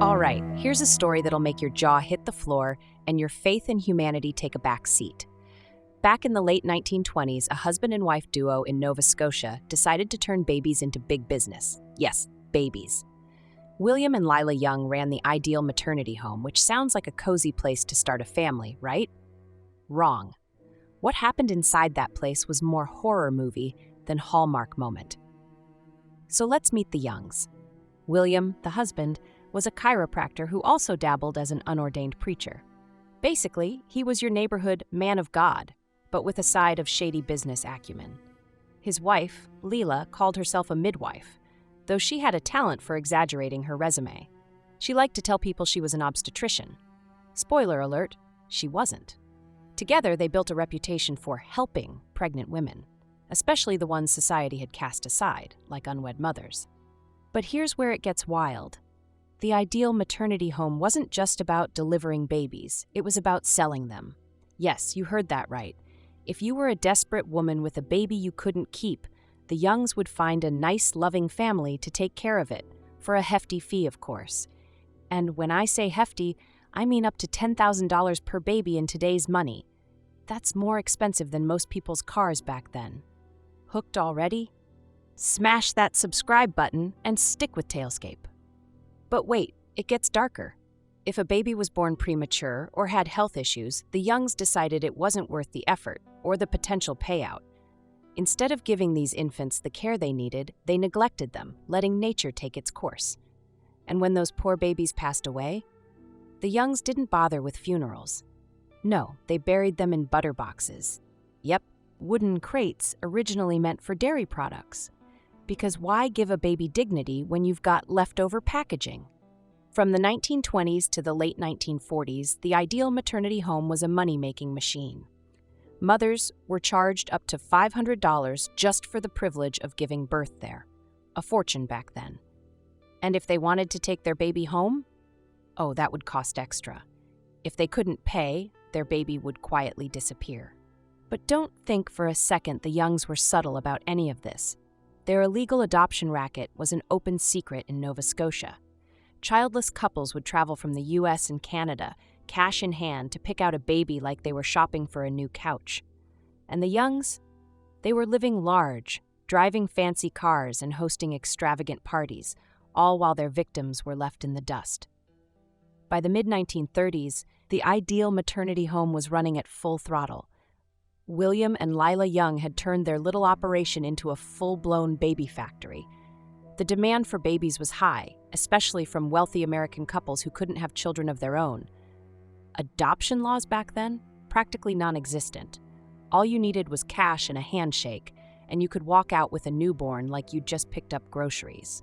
All right, here's a story that'll make your jaw hit the floor and your faith in humanity take a back seat. Back in the late 1920s, a husband and wife duo in Nova Scotia decided to turn babies into big business. Yes, babies. William and Lila Young ran the Ideal Maternity Home, which sounds like a cozy place to start a family, right? Wrong. What happened inside that place was more horror movie than Hallmark moment. So let's meet the Youngs. William, the husband, was a chiropractor who also dabbled as an unordained preacher. Basically, he was your neighborhood man of God, but with a side of shady business acumen. His wife, Lila, called herself a midwife, though she had a talent for exaggerating her resume. She liked to tell people she was an obstetrician. Spoiler alert, she wasn't. Together, they built a reputation for helping pregnant women, especially the ones society had cast aside, like unwed mothers. But here's where it gets wild. The Ideal Maternity Home wasn't just about delivering babies, it was about selling them. Yes, you heard that right. If you were a desperate woman with a baby you couldn't keep, the Youngs would find a nice, loving family to take care of it, for a hefty fee, of course. And when I say hefty, I mean up to $10,000 per baby in today's money. That's more expensive than most people's cars back then. Hooked already? Smash that subscribe button and stick with Talescape. But wait, it gets darker. If a baby was born premature or had health issues, the Youngs decided it wasn't worth the effort or the potential payout. Instead of giving these infants the care they needed, they neglected them, letting nature take its course. And when those poor babies passed away, the Youngs didn't bother with funerals. No, they buried them in butterboxes. Yep, wooden crates originally meant for dairy products. Because why give a baby dignity when you've got leftover packaging? From the 1920s to the late 1940s, the Ideal Maternity Home was a money-making machine. Mothers were charged up to $500 just for the privilege of giving birth there. A fortune back then. And if they wanted to take their baby home? Oh, that would cost extra. If they couldn't pay, their baby would quietly disappear. But don't think for a second the Youngs were subtle about any of this. Their illegal adoption racket was an open secret in Nova Scotia. Childless couples would travel from the US and Canada, cash in hand, to pick out a baby like they were shopping for a new couch. And the Youngs? They were living large, driving fancy cars and hosting extravagant parties, all while their victims were left in the dust. By the mid-1930s, the Ideal Maternity Home was running at full throttle. William and Lila Young had turned their little operation into a full-blown baby factory. The demand for babies was high, especially from wealthy American couples who couldn't have children of their own. Adoption laws back then? Practically non-existent. All you needed was cash and a handshake, and you could walk out with a newborn like you'd just picked up groceries.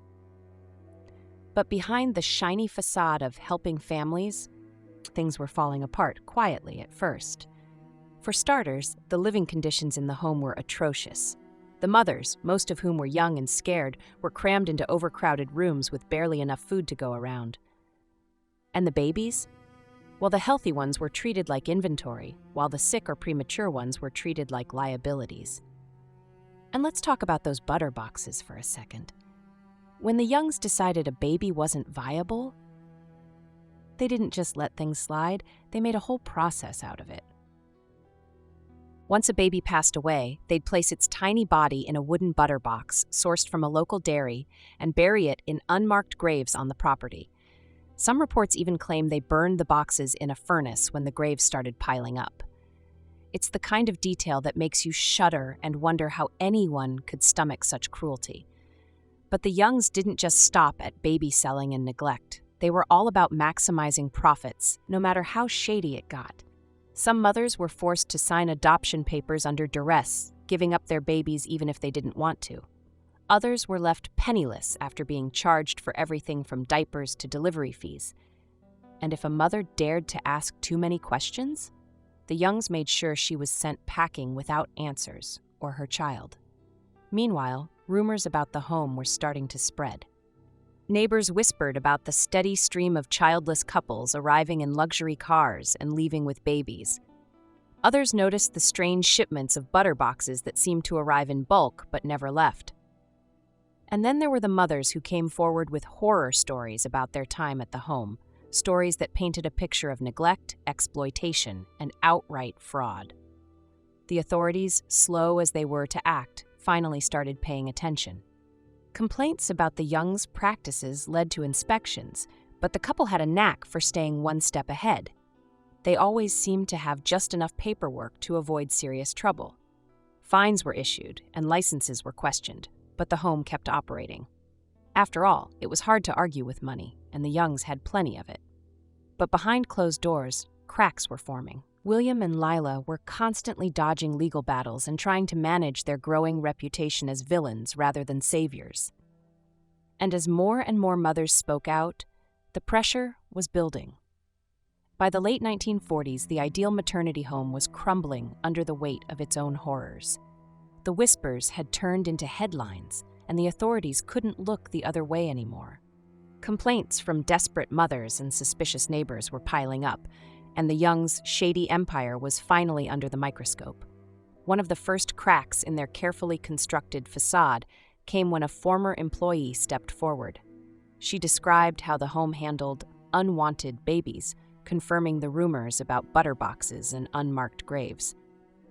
But behind the shiny facade of helping families, things were falling apart quietly at first. For starters, the living conditions in the home were atrocious. The mothers, most of whom were young and scared, were crammed into overcrowded rooms with barely enough food to go around. And the babies? Well, the healthy ones were treated like inventory, while the sick or premature ones were treated like liabilities. And let's talk about those butterboxes for a second. When the Youngs decided a baby wasn't viable, they didn't just let things slide, they made a whole process out of it. Once a baby passed away, they'd place its tiny body in a wooden butter box sourced from a local dairy and bury it in unmarked graves on the property. Some reports even claim they burned the boxes in a furnace when the graves started piling up. It's the kind of detail that makes you shudder and wonder how anyone could stomach such cruelty. But the Youngs didn't just stop at baby selling and neglect. They were all about maximizing profits, no matter how shady it got. Some mothers were forced to sign adoption papers under duress, giving up their babies even if they didn't want to. Others were left penniless after being charged for everything from diapers to delivery fees. And if a mother dared to ask too many questions, the Youngs made sure she was sent packing without answers, or her child. Meanwhile, rumors about the home were starting to spread. Neighbors whispered about the steady stream of childless couples arriving in luxury cars and leaving with babies. Others noticed the strange shipments of butter boxes that seemed to arrive in bulk but never left. And then there were the mothers who came forward with horror stories about their time at the home, stories that painted a picture of neglect, exploitation, and outright fraud. The authorities, slow as they were to act, finally started paying attention. Complaints about the Youngs' practices led to inspections, but the couple had a knack for staying one step ahead. They always seemed to have just enough paperwork to avoid serious trouble. Fines were issued and licenses were questioned, but the home kept operating. After all, it was hard to argue with money, and the Youngs had plenty of it. But behind closed doors, cracks were forming. William and Lila were constantly dodging legal battles and trying to manage their growing reputation as villains rather than saviors. And as more and more mothers spoke out, the pressure was building. By the late 1940s, the Ideal Maternity Home was crumbling under the weight of its own horrors. The whispers had turned into headlines, and the authorities couldn't look the other way anymore. Complaints from desperate mothers and suspicious neighbors were piling up, and the Youngs' shady empire was finally under the microscope. One of the first cracks in their carefully constructed facade came when a former employee stepped forward. She described how the home handled unwanted babies, confirming the rumors about butterboxes and unmarked graves.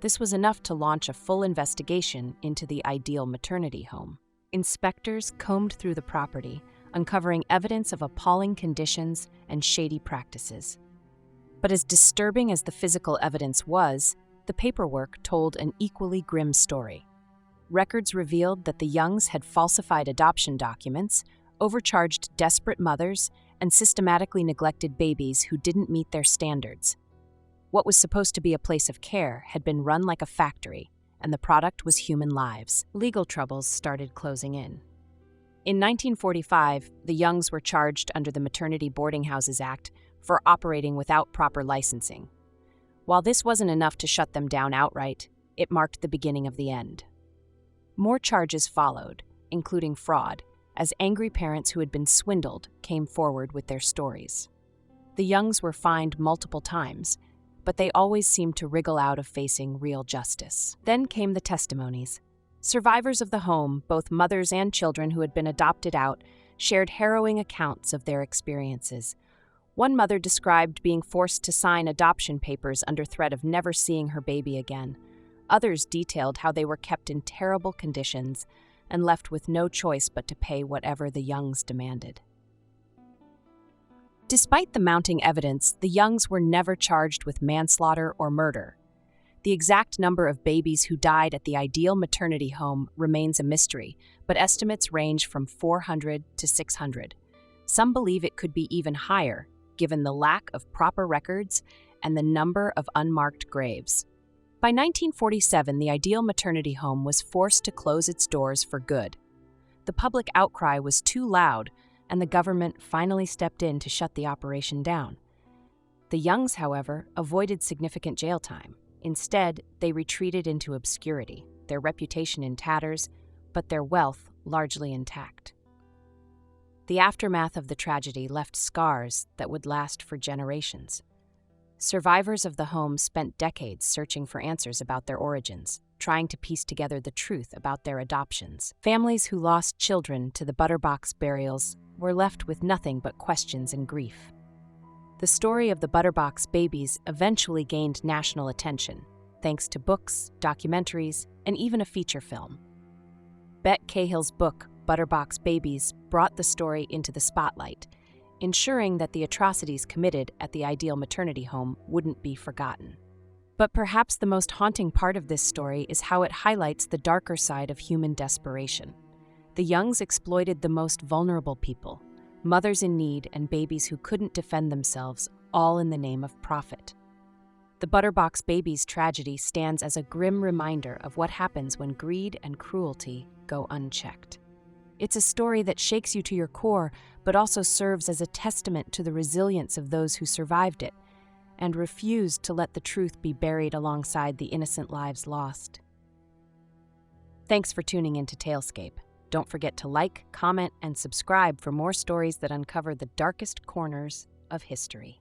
This was enough to launch a full investigation into the Ideal Maternity Home. Inspectors combed through the property, uncovering evidence of appalling conditions and shady practices. But as disturbing as the physical evidence was, the paperwork told an equally grim story. Records revealed that the Youngs had falsified adoption documents, overcharged desperate mothers, and systematically neglected babies who didn't meet their standards. What was supposed to be a place of care had been run like a factory, and the product was human lives. Legal troubles started closing in. In 1945, the Youngs were charged under the Maternity Boarding Houses Act for operating without proper licensing. While this wasn't enough to shut them down outright, it marked the beginning of the end. More charges followed, including fraud, as angry parents who had been swindled came forward with their stories. The Youngs were fined multiple times, but they always seemed to wriggle out of facing real justice. Then came the testimonies. Survivors of the home, both mothers and children who had been adopted out, shared harrowing accounts of their experiences. One mother described being forced to sign adoption papers under threat of never seeing her baby again. Others detailed how they were kept in terrible conditions and left with no choice but to pay whatever the Youngs demanded. Despite the mounting evidence, the Youngs were never charged with manslaughter or murder. The exact number of babies who died at the Ideal Maternity Home remains a mystery, but estimates range from 400 to 600. Some believe it could be even higher, given the lack of proper records and the number of unmarked graves. By 1947, the Ideal Maternity Home was forced to close its doors for good. The public outcry was too loud, and the government finally stepped in to shut the operation down. The Youngs, however, avoided significant jail time. Instead, they retreated into obscurity, their reputation in tatters, but their wealth largely intact. The aftermath of the tragedy left scars that would last for generations. Survivors of the home spent decades searching for answers about their origins, trying to piece together the truth about their adoptions. Families who lost children to the Butterbox burials were left with nothing but questions and grief. The story of the Butterbox Babies eventually gained national attention, thanks to books, documentaries, and even a feature film. Bette Cahill's book, Butterbox Babies, brought the story into the spotlight, ensuring that the atrocities committed at the Ideal Maternity Home wouldn't be forgotten. But perhaps the most haunting part of this story is how it highlights the darker side of human desperation. The Youngs exploited the most vulnerable people, mothers in need and babies who couldn't defend themselves, all in the name of profit. The Butterbox Babies tragedy stands as a grim reminder of what happens when greed and cruelty go unchecked. It's a story that shakes you to your core, but also serves as a testament to the resilience of those who survived it and refused to let the truth be buried alongside the innocent lives lost. Thanks for tuning in to Talescape. Don't forget to like, comment, and subscribe for more stories that uncover the darkest corners of history.